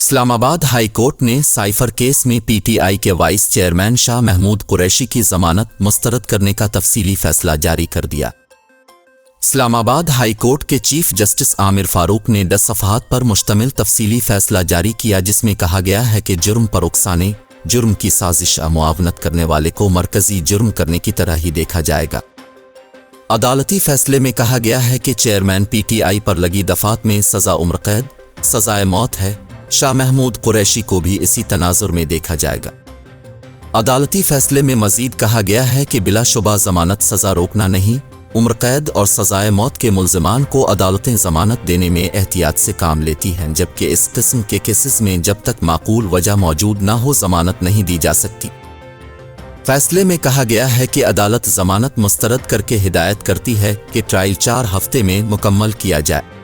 Islamabad high court ने cipher case में PTI के वाइस चेयरमैन शाह महमूद कुरैशी की जमानत मुस्तरद करने का तफसीली फैसला जारी कर दिया। इस्लामाबाद हाई कोर्ट के चीफ जस्टिस आमिर फारूक ने 10 सफ़हात पर मुश्तमिल तफसीली फैसला जारी किया, जिसमें कहा गया है कि जुर्म पर उकसाने, जुर्म की साजिश मुआवनत करने वाले को मरकजी जुर्म करने की तरह ही देखा जाएगा। अदालती फैसले में कहा गया है कि चेयरमैन पीटीआई पर लगी दफात में सज़ा उम्र कैद, सज़ाए मौत है। शाह महमूद कुरैशी को भी इसी तनाजुर में देखा जाएगा। अदालती फैसले में मजीद कहा गया है कि बिलाशुबा जमानत सज़ा रोकना नहीं, उम्र कैद और सज़ाए मौत के मुल्ज़िमान को अदालतें जमानत देने में एहतियात से काम लेती हैं, जबकि इस किस्म के केसेस में जब तक माकूल वजह मौजूद ना हो जमानत नहीं दी जा सकती। फैसले में कहा गया है कि अदालत जमानत मुस्तरद करके हिदायत करती है कि ट्रायल 4 हफ्ते में मुकम्मल किया जाए।